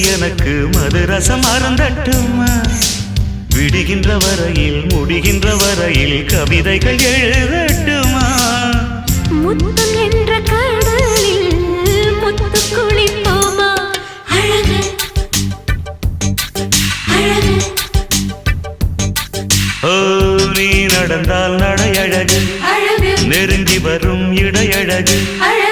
எனக்கு மதுரசம் அருந்தட்டுமா விடுகின்ற வரையில் முடிகின்ற வரையில் கவிதைகள் எழுதட்டுமா முத்தம் என்ற கடலில் முத்து குளிப்போமா அழகு அழகு ஓ நீ நடந்தால் நடையழகு அழகு நெருங்கி வரும் இடையழகு அழகு